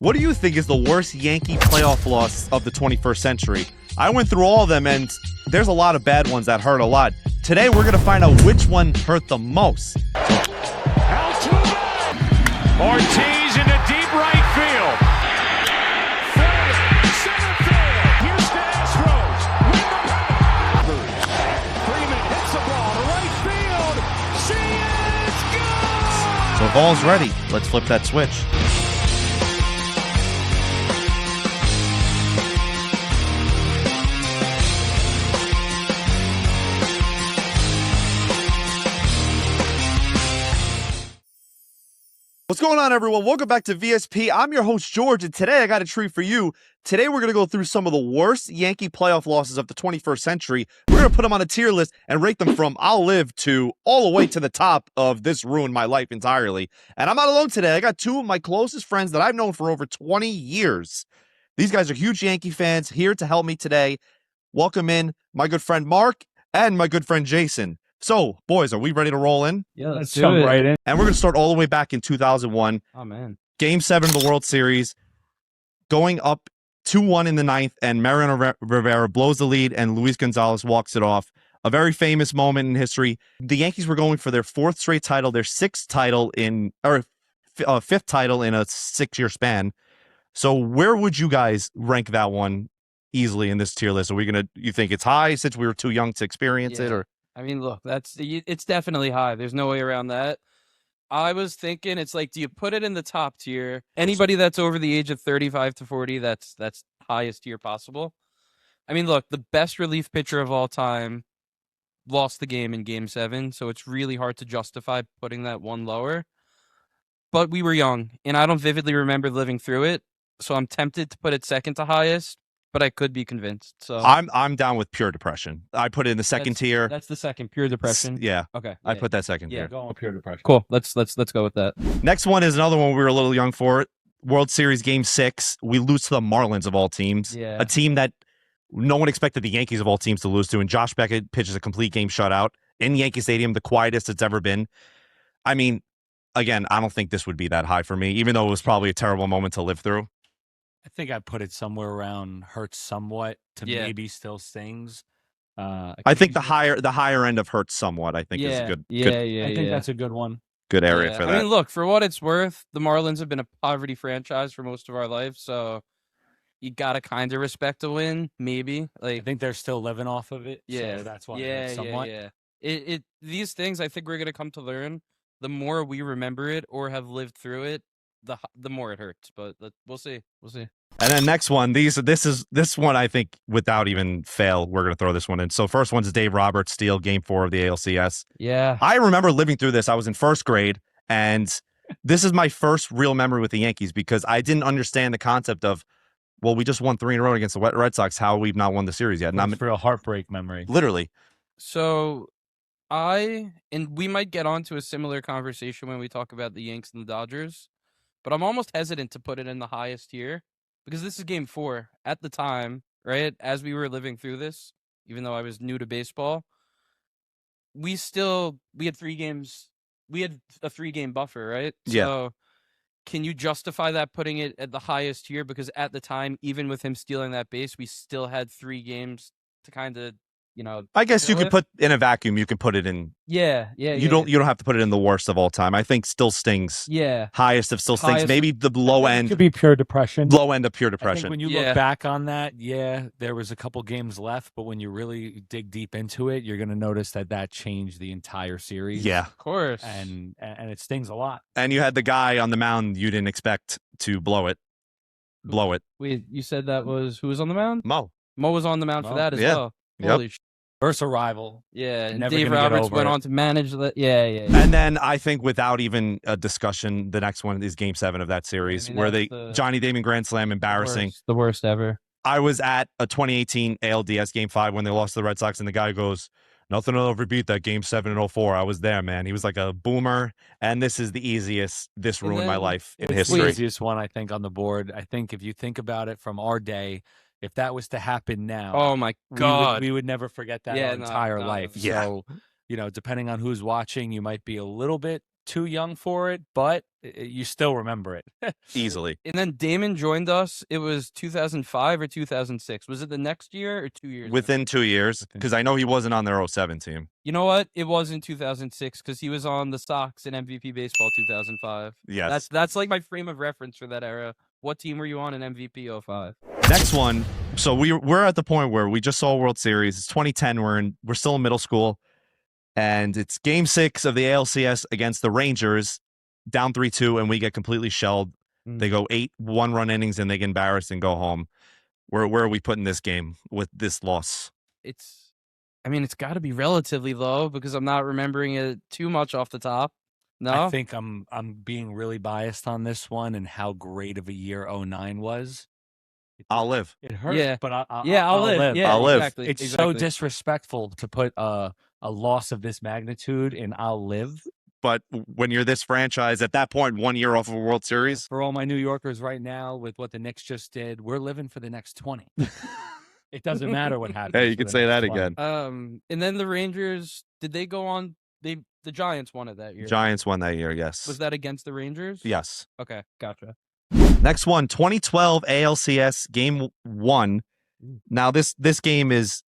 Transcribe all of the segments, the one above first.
What do you think is the worst Yankee playoff loss of the 21st century? I went through all of them, and there's a lot of bad ones that hurt a lot. Today, we're going to find out which one hurt the most. Ortiz into deep right field. Center field. Houston Astros win the pennant. Freeman hits the ball to right field. See it, it's good! So if all's ready, let's flip that switch. What's going on, everyone? Welcome back to VSP. I'm your host, George, and today I got a treat for you. Today we're going to go through some of the worst Yankee playoff losses of the 21st century. We're going to put them on a tier list and rate them from I'll live to all the way to the top of this ruined my life entirely. And I'm not alone today. I got two of my closest friends that I've known for over 20 years. These guys are huge Yankee fans here to help me today. Welcome in my good friend Mark and my good friend Jason. So, boys, are we ready to roll in? Yeah, let's jump right in. And we're going to start all the way back in 2001. Oh, man. Game 7 of the World Series, going up 2-1 in the ninth, and Mariano Rivera blows the lead, and Luis Gonzalez walks it off. A very famous moment in history. The Yankees were going for their fourth straight title, their fifth title in a 6-year span. So where would you guys rank that one easily in this tier list? Are we going to, you think it's high since we were too young to experience it, or? I mean, look, it's definitely high. There's no way around that. I was thinking, it's like, do you put it in the top tier? Anybody that's over the age of 35 to 40, that's highest tier possible. I mean, look, the best relief pitcher of all time lost the game in Game 7, so it's really hard to justify putting that one lower. But we were young, and I don't vividly remember living through it, so I'm tempted to put it second to highest. But I could be convinced. So I'm down with pure depression. I put it in the second tier. That's the second, pure depression. Yeah. Okay. I put that second tier. Going with pure depression. Cool. Let's go with that. Next one is another one we were a little young for. World Series Game 6. We lose to the Marlins of all teams. Yeah. A team that no one expected the Yankees of all teams to lose to. And Josh Beckett pitches a complete game shutout in Yankee Stadium, the quietest it's ever been. I mean, again, I don't think this would be that high for me, even though it was probably a terrible moment to live through. I think I put it somewhere around hurts somewhat to maybe still stings. I think the higher end of hurts somewhat. I think is a good. I think that's a good one. Good area for that. I mean, look, for what it's worth, the Marlins have been a poverty franchise for most of our life, so you gotta kind of respect a win, maybe. Like, I think they're still living off of it. Yeah, so that's why. Yeah. These things I think we're gonna come to learn. The more we remember it or have lived through it, the more it hurts. But we'll see. And then next one, this one I think without even fail, we're gonna throw this one in. So first one's Dave Roberts steal Game 4 of the ALCS. Yeah, I remember living through this. I was in first grade, and this is my first real memory with the Yankees because I didn't understand the concept of, well, we just won 3 in a row against the Red Sox. How we've not won the series yet? And I'm for a heartbreak memory. Literally. So and we might get onto a similar conversation when we talk about the Yanks and the Dodgers, but I'm almost hesitant to put it in the highest tier because this is Game 4 at the time, right? As we were living through this, even though I was new to baseball, we had 3 games. We had a 3-game buffer, right? Yeah. So can you justify that putting it at the highest tier? Because at the time, even with him stealing that base, we still had 3 games to kind of, I guess you could put in a vacuum. You can put it in. Yeah. You don't have to put it in the worst of all time. I think still stings. Yeah. Highest of still stings. Highest. Maybe the low end. It could be pure depression. Low end of pure I depression. think when you look back on that, there was a couple games left, but when you really dig deep into it, you're going to notice that changed the entire series. Yeah. Of course. And it stings a lot. And you had the guy on the mound you didn't expect to blow it. Wait, you said that was who was on the mound? Mo was on the mound for that as well. Yep. Holy First arrival. Yeah, and Never Dave gonna get Roberts over went it. on to manage that. Yeah. And then I think without even a discussion, the next one is Game 7 of that series, where Johnny Damon Grand Slam, embarrassing. The worst ever. I was at a 2018 ALDS Game 5 when they lost to the Red Sox, and the guy goes, "Nothing will ever beat that Game 7 in 04. I was there, man. He was like a boomer, and this is the easiest. This ruined my life in history. The easiest one, I think, on the board. I think if you think about it from our day, if that was to happen now, Oh my God, we would never forget that our entire life. Yeah. So, depending on who's watching, you might be a little bit too young for it, but you still remember it. Easily. And then Damon joined us. It was 2005 or 2006. Was it the next year or 2 years? Within 2 years, because I know he wasn't on their 07 team. You know what? It was in 2006 because he was on the Sox in MVP baseball 2005. Yes. That's like my frame of reference for that era. What team were you on in MVP 05? Next one. So we're at the point where we just saw a World Series. It's 2010. We're still in middle school, and it's Game 6 of the ALCS against the Rangers, down 3-2, and we get completely shelled. They go 8 one-run innings and they get embarrassed and go home. Where are we putting this game with this loss? It's got to be relatively low because I'm not remembering it too much off the top. No, I think I'm being really biased on this one and how great of a year 09 was. I'll live. It hurts, Yeah. but I'll live. Yeah, I'll live. Exactly. It's exactly. so disrespectful to put a loss of this magnitude in I'll live. But when you're this franchise, at that point, 1 year off of a World Series, For all my New Yorkers right now, with what the Knicks just did, we're living for the next 20. It doesn't matter what happens. hey, you for can the say next that 20. again. And then the Rangers, did they go on? The Giants won it that year. Giants won that year, yes. Was that against the Rangers? Yes. Okay, gotcha. Next one, 2012 ALCS Game 1. Now, this game is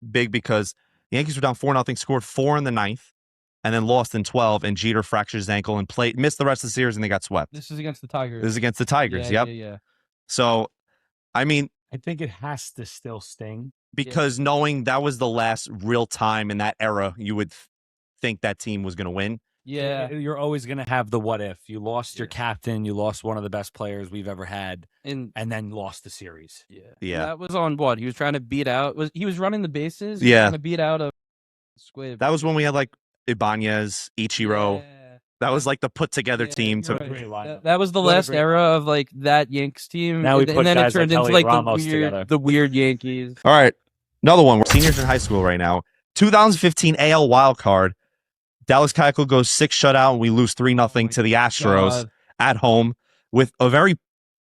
big because the Yankees were down 4-0, scored 4 in the ninth, and then lost in 12, and Jeter fractured his ankle and missed the rest of the series, and they got swept. This is against the Tigers. This is against the Tigers, yeah, yep. Yeah. So, I mean, I think it has to still sting. because knowing that was the last real time in that era, you would think that team was going to win. Yeah. You're always going to have the what if. You lost your captain, you lost one of the best players we've ever had, And then lost the series. yeah. Yeah. And that was on what? He was trying to beat out. He was running the bases? Yeah. Trying to beat out a squib. That was when we had like Ibanez, Ichiro. Yeah. That was like the put together Yeah, team. you're To right. That was the What a last great- era of like that Yanks team. Now we and put then it guys like turned into Elliot like Ramos together. the weird Yankees. All right. Another one. We're seniors in high school right now. 2015 AL wild card. Dallas Keuchel goes 6 shutout, and we lose 3-0 to the Astros God. at home with a very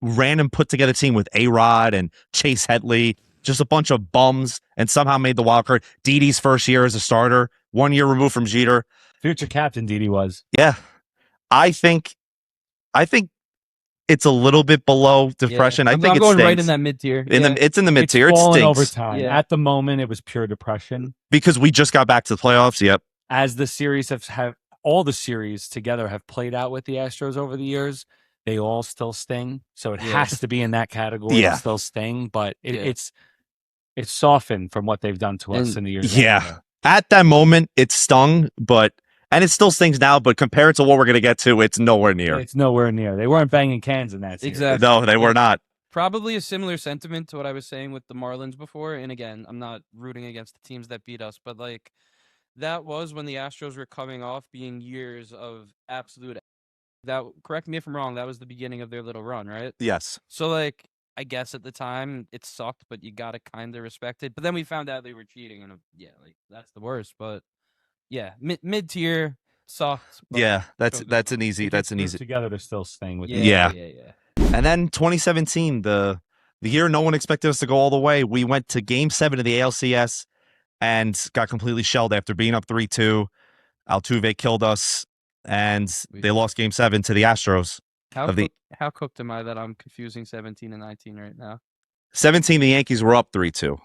random put together team with A-Rod and Chase Headley, just a bunch of bums, and somehow made the wild card. Didi's first year as a starter, 1 year removed from Jeter. Future captain Didi was. Yeah. I think it's a little bit below depression. Yeah. I think I'm it going right stinks. in that mid tier. It's in the mid It's tier. It fallen stinks over time. Yeah. At the moment, it was pure depression. because we just got back to the playoffs. Yep. As the series have all the series together have played out with the Astros over the years, they all still sting. So it Yeah. has to be in that category. Yeah. It still sting, but Yeah. it's softened from what they've done to us And- in the years. Yeah. after. At that moment, it stung, and it still stings now, but compared to what we're going to get to, it's nowhere near. It's nowhere near. They weren't banging cans in that series. Exactly. No, they were not. Probably a similar sentiment to what I was saying with the Marlins before. And again, I'm not rooting against the teams that beat us, but like that was when the Astros were coming off being years of absolute. That correct me if I'm wrong. That was the beginning of their little run, right? Yes. So like, I guess at the time it sucked, but you gotta kind of respect it. But then we found out they were cheating, and yeah, like that's the worst. But yeah, mid tier sucked. but Yeah, that's still good that's fun. an easy. It That's gets an grouped easy. together. They're still staying with it. Yeah. Yeah. And then 2017, the year no one expected us to go all the way. We went to Game 7 of the ALCS and got completely shelled after being up 3-2. Altuve killed us, and they lost Game 7 to the Astros. How cooked am I that I'm confusing 17 and 19 right now? 17, the Yankees were up 3-2.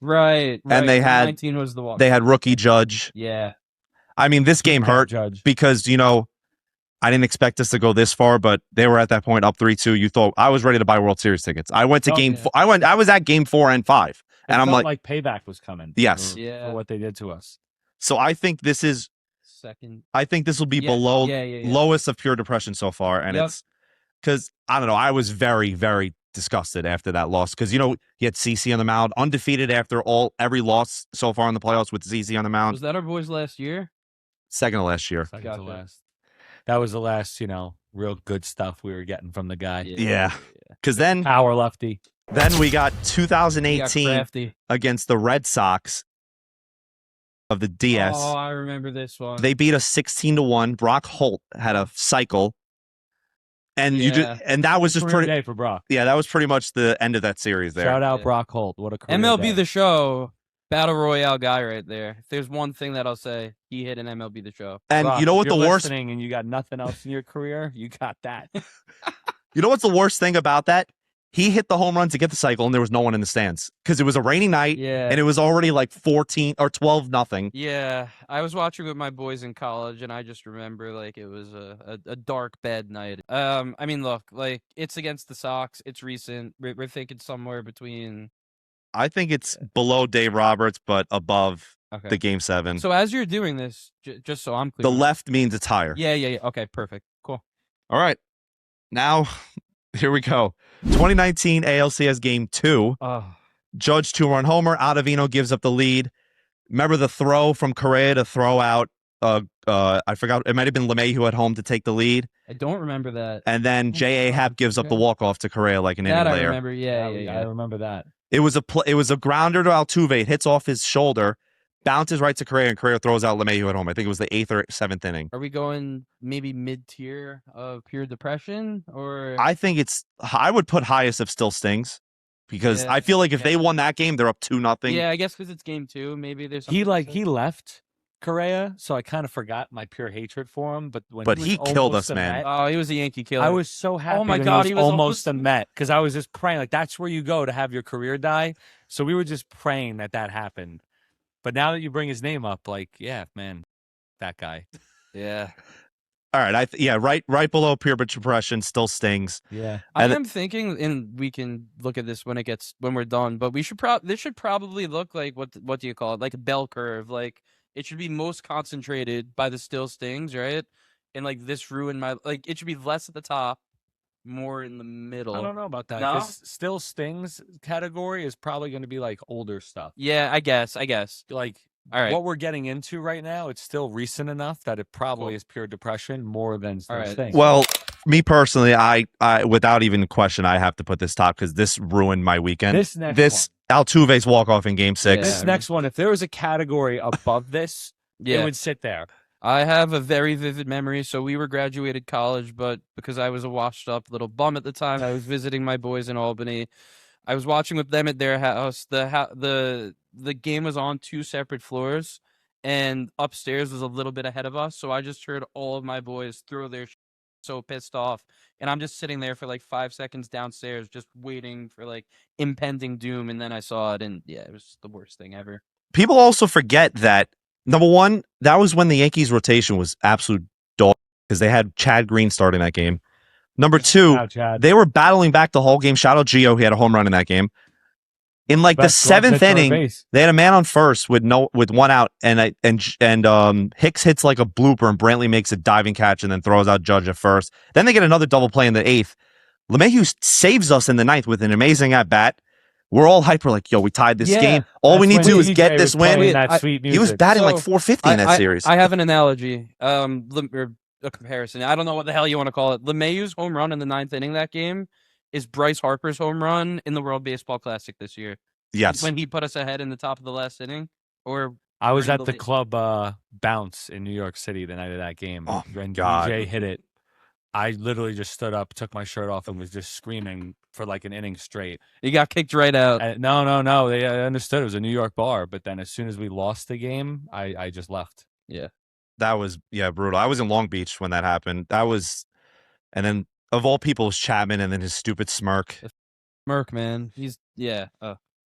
Right. And they had 19 was the one. They had rookie Judge. Yeah. I mean, this game hurt Judge. because I didn't expect us to go this far, but they were at that point up 3-2. You thought I was ready to buy World Series tickets. I went to Oh, Game yeah. 4. I was at Game 4 and 5, It and I'm felt like, payback was coming. Yes. For what they did to us. so I think this is. Second. I think this will be Yeah, below yeah. lowest of pure depression so far, and Yep. it's because I don't know. I was very, very disgusted after that loss because he had CC on the mound, undefeated after every loss so far in the playoffs with CC on the mound. Was that our boys last year? Second to last year. Second Gotcha. to last. That was the last, real good stuff we were getting from the guy. Yeah. Because then Power lefty. we got He got 2018 crafty. against the Red Sox of the DS. Oh, I remember this one. They beat us 16-1. Brock Holt had a cycle, and that was just Career pretty. day for Brock. Yeah, that was pretty much the end of that series there. Shout out Yeah. Brock Holt. What a career MLB day. The Show Battle Royale guy right there. If there's one thing that I'll say, he hit an MLB The Show. And Rock, you know if what the you're worst? listening and you got nothing else in your career, you got that. You know what's the worst thing about that? He hit the home run to get the cycle, and there was no one in the stands because it was a rainy night, Yeah. and it was already like 14 or 12-0. Yeah, I was watching with my boys in college, and I just remember like it was a dark, bad night. I mean, look, like it's against the Sox. It's recent. We're thinking somewhere between. I think it's below Dave Roberts, but above Okay. the Game 7. So as you're doing this, just so I'm clear, The left means it's higher. Yeah. Okay, perfect, cool. All right. Now, here we go. 2019 ALCS Game 2. Oh, Judge 2-run homer. Ottavino gives up the lead. Remember the throw from Correa to throw out? I forgot. It might have been LeMahieu at home to take the lead. I don't remember that. And then J.A. Happ gives up the walk-off to Correa like an inning That I later. remember. Yeah. I remember that. It was a grounder to Altuve. It hits off his shoulder, bounces right to Correa, and Correa throws out LeMahieu at home. I think it was the 8th or 7th inning. Are we going maybe mid-tier of pure depression, or I think I would put highest of still stings because Yeah. I feel like if they won that game, they're up 2-0. Yeah, I guess because it's Game 2. Maybe there's He something to say. he left Correa, so I kind of forgot my pure hatred for him. But when But was he killed almost us, a man. Met, Oh, he was a Yankee killer. I was so happy. my when God, he he was was almost a almost- Met because I was just praying like that's where you go to have your career die. So we were just praying that happened. But now that you bring his name up, like yeah, man, that guy. Yeah. All right, right below pure depression, still stings. Yeah, I And am thinking, and we can look at this when we're done. But we should this should probably look like what do you call it? Like a bell curve. Like it should be most concentrated by the still stings, right? And like this ruined my it should be less at the top, more in the middle. I don't know about that. No? 'Cause still stings category is probably going to be like older stuff. Yeah, I guess. Like All right. what we're getting into right now, it's still recent enough that it probably Cool. is pure depression more than still right. stings. Well, me personally, I without even question, I have to put this top because this ruined my weekend. This next Altuve's walk-off in Game 6. Yeah. This next one, if there was a category above this, Yeah. it would sit there. I have a very vivid memory. So we were graduated college, but because I was a washed up little bum at the time, I was visiting my boys in Albany. I was watching with them at their house. The game was on 2 separate floors, and upstairs was a little bit ahead of us. So I just heard all of my boys throw their so pissed off, and I'm just sitting there for like 5 seconds downstairs, just waiting for like impending doom. And then I saw it, and yeah, it was the worst thing ever. People also forget that, number one, that was when the Yankees rotation was absolute dog because they had Chad Green starting that game. Number two, Wow, Chad. they were battling back the whole game. Shout out Gio, he had a home run in that game. In like Best the glove 7th hit to our inning, base. they had a man on first with 1 out, and Hicks hits like a blooper, and Brantley makes a diving catch and then throws out Judge at first. Then they get another double play in the 8th. LeMahieu saves us in the 9th with an amazing at bat. We're all hyper, like, yo, we tied this Yeah. game. All we That's need to do when is DJ get was this win. playing that I- sweet He was music. batting like So, 450 in that series. I have an analogy. Or a comparison. I don't know what the hell you want to call it. LeMahieu's home run in the 9th inning that game is Bryce Harper's home run in the World Baseball Classic this year. Yes. When he put us ahead in the top of the last inning. Or I was during at the the- club Bounce in New York City the night of that game. Oh, when God. DJ hit it, I literally just stood up, took my shirt off, and was just screaming for like an inning straight. he got kicked right out. No. They understood it was a New York bar, but then as soon as we lost the game, I just left. That was brutal. I was in Long Beach when that happened. And then of all people was Chapman, and then his stupid smirk. Merc, man. He's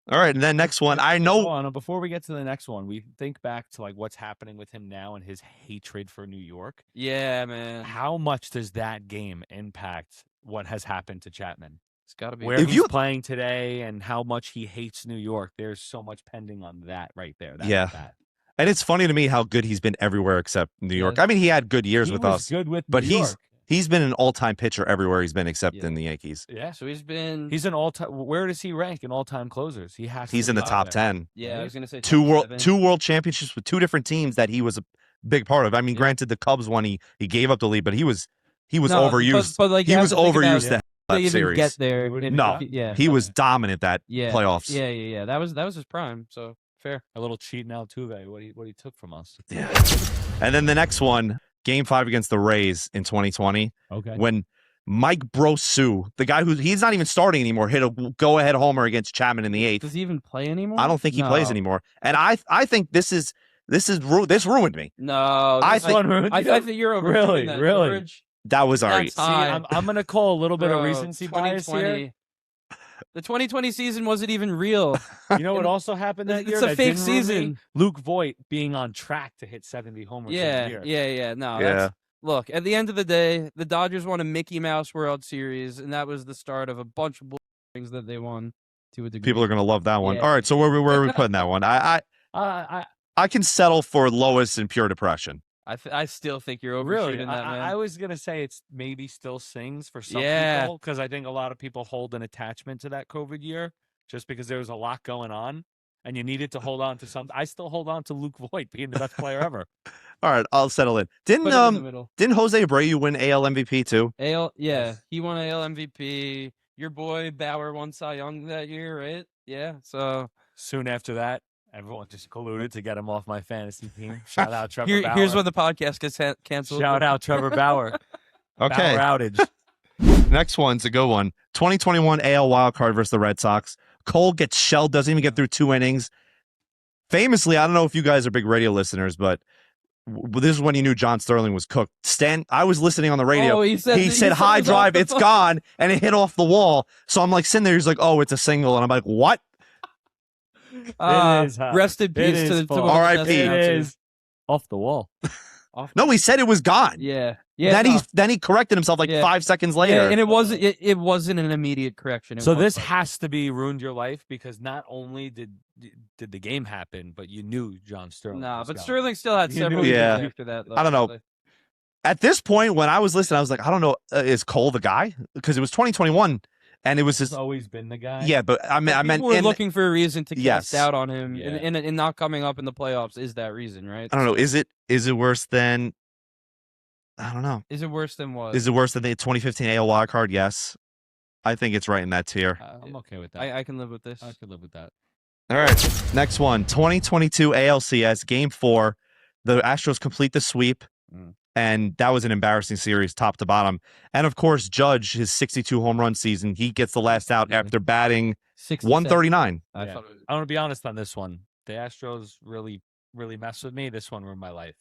All right, and then next one, I know. Hold on, before we get to the next one, we think back to like what's happening with him now and his hatred for New York. yeah, man. How much does that game impact what has happened to Chapman? It's gotta be Where If he's you- playing today and how much he hates New York. There's so much pending on that right there. Yeah. That. And it's funny to me how good he's been everywhere except New York. Yeah. I mean, he had good years He with was us. good with but New he's- York. He's been an all-time pitcher everywhere he's been except Yeah. in the Yankees. Yeah. So he's been He's an all-time. Where does he rank in all-time closers? He has. He's to in the be top up there. 10. I was gonna say Two top 7. world championships with 2 different teams that he was a big part of. I mean, Yeah. granted, the Cubs one he gave up the lead, but he was No, overused. But like He you have was to think about overused it. to To that even series. get there. Wouldn't No. Yeah. He was dominant that Yeah. playoffs. Yeah. That was his prime. So fair. A little cheat now, Altuve. What he took from us. Yeah. And then the next one, Game 5 against the Rays in 2020, Okay. when Mike Brosu, the guy he's not even starting anymore, hit a go-ahead homer against Chapman in the 8th. Does he even play anymore? I don't think he plays anymore. And I think this ruined me. No, I think you're over. Really? that was already. That's high. I'm gonna call a little bit of Bro, recency bias here. The 2020 season wasn't even real. You know what also happened that year? It's a that fake didn't ruin me? season. Luke Voigt being on track to hit 70 homers in a year. Yeah. No, Yeah. Look, at the end of the day, the Dodgers won a Mickey Mouse World Series, and that was the start of a bunch of things that they won to a degree. People are going to love that one. Yeah. All right, so where are we putting that one? I can settle for Lois and pure depression. I still think you're overshooting that, man. I was gonna say it's maybe still sings for some people because I think a lot of people hold an attachment to that COVID year just because there was a lot going on and you needed to hold on to something. I still hold on to Luke Voigt being the best player ever. All right, I'll settle in. Didn't Jose Abreu win AL MVP too? He won AL MVP. Your boy Bauer won Cy Young that year, right? Yeah. So soon after that, everyone just colluded to get him off my fantasy team. Shout out Trevor Bauer. Here's when the podcast gets canceled. Shout out Trevor Bauer. Okay. Bauer outage. Next one's a good one. 2021 AL wildcard versus the Red Sox. Cole gets shelled, doesn't even get through 2 innings. Famously, I don't know if you guys are big radio listeners, but this is when you knew John Sterling was cooked. I was listening on the radio. Oh, he said high drive, it's gone, and it hit off the wall. So I'm like sitting there, he's like, oh, it's a single. And I'm like, what? Rest in peace to R.I.P. It is off the wall. No, he said it was gone. Yeah. Then he corrected himself 5 seconds later. Yeah, and it wasn't an immediate correction. So this has to be ruined your life because not only did the game happen, but you knew John Sterling. But Sterling still had several years after that. Though, I don't know. At this point, when I was listening, I was like, I don't know, is Cole the guy? Because it was 2021. And it was just always been the guy. Yeah, but I meant people were looking for a reason to cast doubt on him, Yeah. and not coming up in the playoffs is that reason, right? I don't know. Is it worse than? I don't know. Is it worse than what? Is it worse than the 2015 AL wildcard? Yes, I think it's right in that tier. I'm okay with that. I can live with this. I could live with that. All right, next one. 2022 ALCS Game 4. The Astros complete the sweep. And that was an embarrassing series, top to bottom. And of course, Judge, his 62 home run season, he gets the last out after batting 139. I want to be honest on this one. The Astros really, really messed with me. This one ruined my life.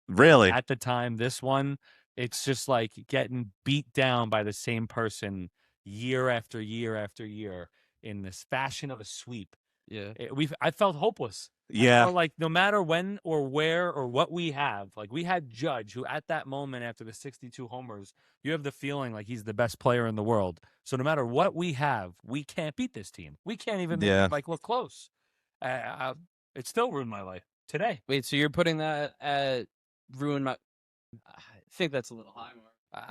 Really? At the time, this one, it's just like getting beat down by the same person year after year after year in this fashion of a sweep. Yeah, I felt hopeless. Yeah. Like no matter when or where or what we have, like we had Judge, who at that moment after the 62 homers, you have the feeling like he's the best player in the world. So no matter what we have, we can't beat this team. We can't even look close. It still ruined my life today. Wait, so you're putting that at ruin my? I think that's a little high.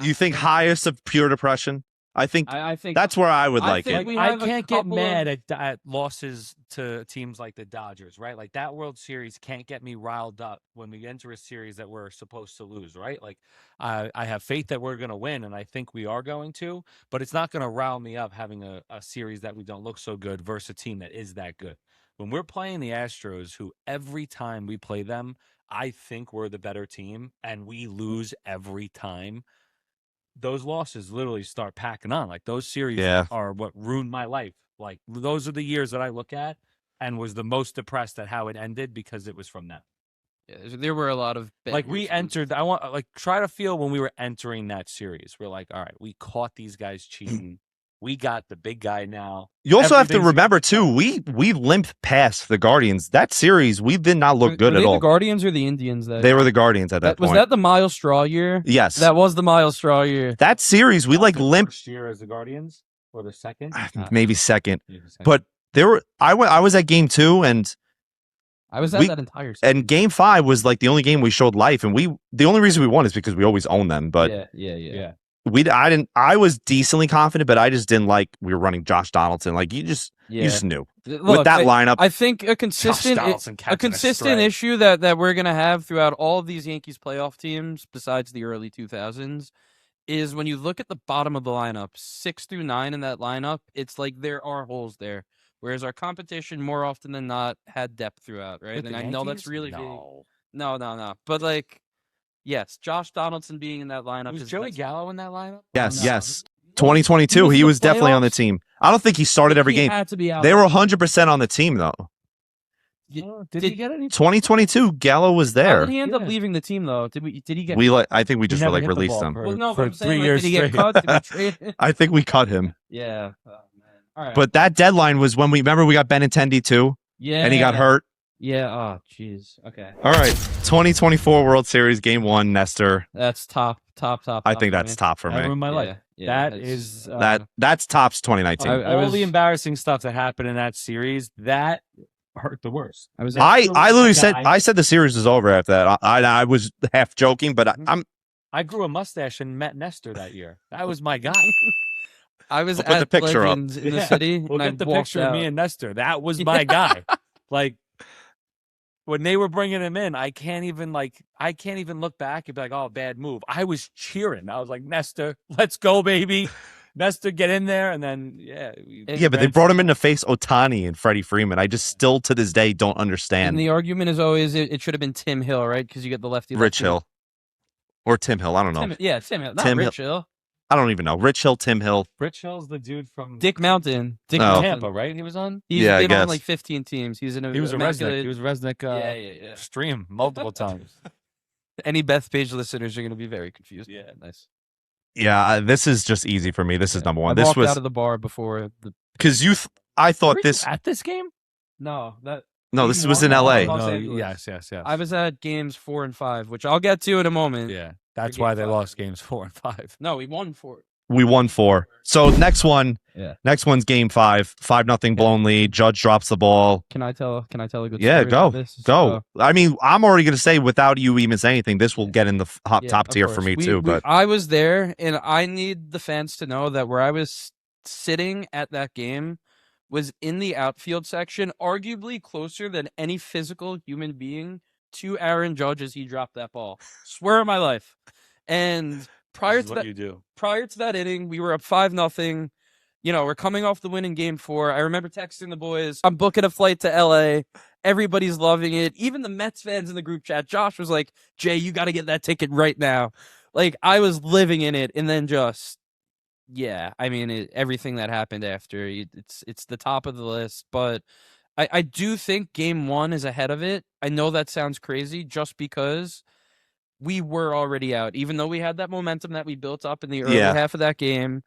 You think highest of pure depression? I think that's where I would like it. I can't get mad at losses to teams like the Dodgers, right? Like that World Series can't get me riled up when we enter a series that we're supposed to lose, right? Like I have faith that we're going to win, and I think we are going to, but it's not going to rile me up having a series that we don't look so good versus a team that is that good. When we're playing the Astros, who every time we play them, I think we're the better team, and we lose every time. Those losses literally start packing on. Like those series are what ruined my life. Like those are the years that I look at and was the most depressed at how it ended because it was from them. Yeah, there were a lot of we entered. I want try to feel when we were entering that series. We're like, all right, we caught these guys cheating. We got the big guy now. You also have to remember too, we limped past the Guardians. That series, we did not look good at all. The Guardians or the Indians? They were the Guardians at that point. Was that the Miles Straw year? Yes, that was the Miles Straw year. That series, we limped. First year as the Guardians or the second? Maybe second. But there were. I was at Game 2 and. I was at that entire series. And Game 5 was like the only game we showed life, and the only reason we won is because we always own them. But yeah. I was decently confident, but I just didn't like we were running Josh Donaldson. Like you just knew. Look, with that lineup. I think a consistent issue that we're gonna have throughout all of these Yankees playoff teams, besides the early 2000s, is when you look at the bottom of the lineup, 6 through 9 in that lineup, it's like there are holes there. Whereas our competition, more often than not, had depth throughout, right? And I know that's really big. No. But like. Yes, Josh Donaldson being in that lineup. Was is Joey that's- Gallo in that lineup? Yes, no. yes. 2022, he in the was definitely on the playoffs? team. I don't think he started every He game. had to be out. They there. were 100% on the team, though. Did he get any? 2022, Gallo was How there. did he end up Yeah. leaving the team though? Did he get? I think we He just never hit the released ball him. for- well, no, for but I'm saying, 3 like, years did he get straight. cut? Did we trade? I think we cut him. Yeah. Oh, man. All right. But that deadline was when we got Benintendi too, yeah, and he got hurt. Yeah. Oh, jeez. Okay. All right, 2024 World Series Game 1, Nestor. That's top. I think that's top for I me. ruined my life. Yeah, That is That's tops 2019. I all was- the embarrassing stuff that happened in that series. That hurt the worst. I was. I literally said guy. I said the series was over after that. I was half joking, but I grew a mustache and met Nestor that year. That was my guy. I was I'll put at the picture up. Legends in the Yeah. city. We'll and get the I walked picture of me out. and Nestor. That was my guy. Like when they were bringing him in, I can't even look back and be like, "Oh, bad move." I was cheering. I was like, "Nestor, let's go, baby." Nestor, get in there, and then yeah, but they brought him in to face Ohtani and Freddie Freeman. I just still to this day don't And understand the argument is always it should have been Tim Hill, right? Because you get the lefty. Rich Hill or Tim Hill. I don't know. Tim Hill. Not Tim Rich Hill. I don't even know. Rich Hill, Tim Hill. Rich Hill's the dude from Dick Mountain. Dick Oh. Mountain. Tampa, right? He was on. He's Yeah, I been on guess. like 15 teams. He's in a He was a Resnick. immaculate- He was Resnick. Yeah. Stream multiple times. Any Bethpage listeners are going to be very confused. Yeah. Nice. Yeah, this is just easy for me. This is number one. I This walked was out of the bar before the. because I thought Were you this. at this game. No, that No, this was in No, L.A. Los No, Angeles. yes. I was at games 4 and 5, which I'll get to in a moment. Yeah, that's game why they 5. lost games 4 and 5. No, we won 4. We won 4. So next one. Yeah. Next one's game 5. 5-0 blown lead. Judge drops the ball. Can I tell a good Yeah, story go. about this? Go. I mean, I'm already going to say without you even saying anything, this will get in the top Yeah, top of tier for course. me too. But I was there, and I need the fans to know that where I was sitting at that game was in the outfield section, arguably closer than any physical human being to Aaron Judge as he dropped that ball. Swear on my life. And prior to that, you do. prior to that inning, we were up 5-0. You know, we're coming off the win in game 4. I remember texting the boys, I'm booking a flight to LA. Everybody's loving it. Even the Mets fans in the group chat. Josh was like, Jay, you got to get that ticket right now. Like, I was living in it. And then just, yeah, I mean, everything that happened after, it's the top of the list. But I do think game 1 is ahead of it. I know that sounds crazy just because we were already out. Even though we had that momentum that we built up in the early half of that game,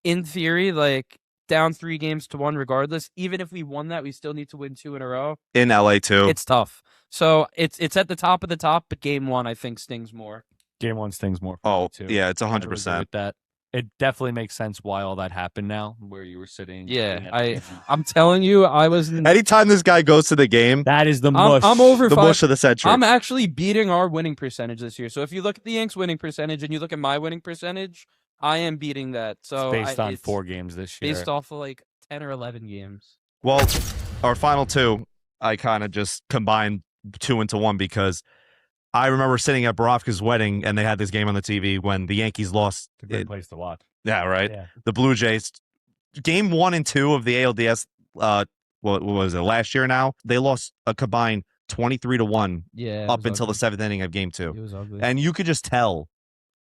in theory, like down 3-1 regardless. Even if we won that, we still need to win 2 in a row. in LA too. It's tough. So it's at the top of the top, but game 1 I think stings more. Game 1 stings more. For Oh, me, too. yeah, it's I would agree 100%. with that. It definitely makes sense why all that happened now, where you were sitting. Yeah, I'm telling you, I was. Anytime this guy goes to the game, That is the I'm mush. over the 5. mush of the century. I'm actually beating our winning percentage this year. So if you look at the Yanks winning percentage and you look at my winning percentage, I am beating that. So It's based on it's 4 games this year. based off of like 10 or 11 games. Well, our final 2, I kind of just combined 2 into 1 because I remember sitting at Borofka's wedding and they had this game on the TV when the Yankees lost. It's a great place to watch. Yeah, right. Yeah. The Blue Jays. Game 1 and 2 of the ALDS. What was it? Last year now they lost a combined 23-1 Yeah. up until the 7th inning of game 2, It was ugly. and you could just tell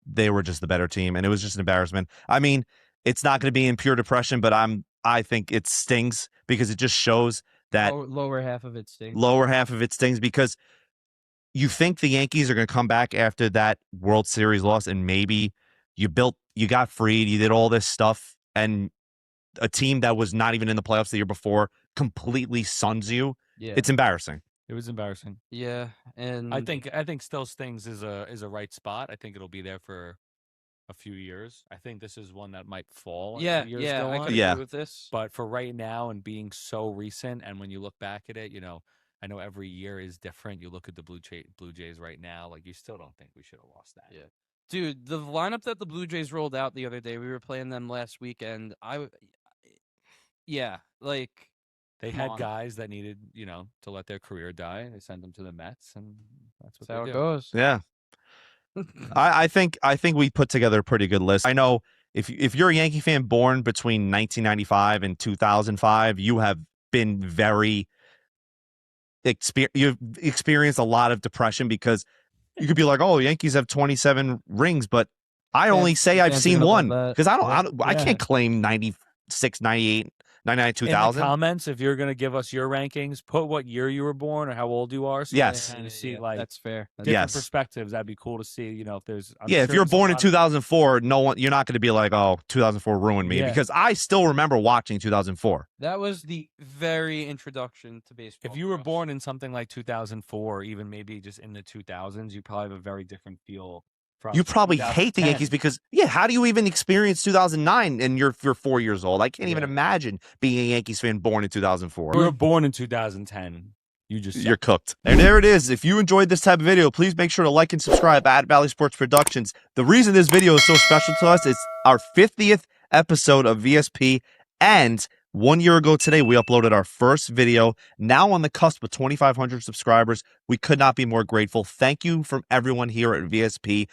they were just the better team, and it was just an embarrassment. I mean, it's not going to be in pure depression, but I think it stings because it just shows that Lower half of it stinks. lower half of it stings because you think the Yankees are going to come back after that World Series loss, and maybe you got freed, you did all this stuff, and a team that was not even in the playoffs the year before completely suns you. Yeah. It's embarrassing. It was embarrassing. Yeah, and I think still stings is a right spot. I think it'll be there for a few years. I think this is one that might fall. as the years go I on. could Yeah. agree with this. But for right now and being so recent, and when you look back at it, I know every year is different. You look at the Blue Jays right now, like you still don't think we should have lost that. Yeah. Dude, the lineup that the Blue Jays rolled out the other day, we were playing them last weekend. Like They Come had on. guys that needed, to let their career die. They sent them to the Mets, and that's what that's how they it do. goes. Yeah. I think we put together a pretty good list. I know if you're a Yankee fan born between 1995 and 2005, you have been very you've experienced a lot of depression because You could be like, oh, Yankees have 27 rings, but I only say you I've can't seen do one that. because I Yeah. can't claim 96, 98, 99, In the 2000. comments, if you're gonna give us your rankings, put what year you were born or how old you are. So Yes. we can see Yeah, like that's fair. That's Yes. different perspectives. That'd be cool to see. You know, if there's I'm Yeah, if sure you're there's a born in lot of- 2004, you're not going to be like, oh, 2004 ruined me Yeah. because I still remember watching 2004. That was the very introduction to baseball. If you were for us. born in something like 2004, or even maybe just in the 2000s, you probably have a very different feel. From You probably hate the 2010. Yankees because, how do you even experience 2009 and you're 4 years old? I can't even Yeah. imagine being a Yankees fan born in 2004. You were born in 2010. You just You're cooked. And there it is. If you enjoyed this type of video, please make sure to like and subscribe at Valley Sports Productions. The reason this video is so special to us is our 50th episode of VSP, and 1 year ago today, we uploaded our first video. Now on the cusp of 2,500 subscribers. We could not be more grateful. Thank you from everyone here at VSP.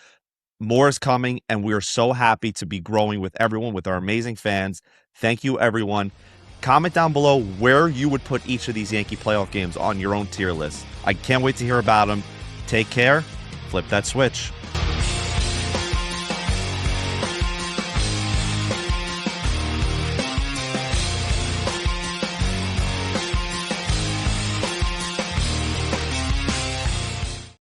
More is coming, and we are so happy to be growing with everyone, with our amazing fans. Thank you, everyone. Comment down below where you would put each of these Yankee playoff games on your own tier list. I can't wait to hear about them. Take care. Flip that switch.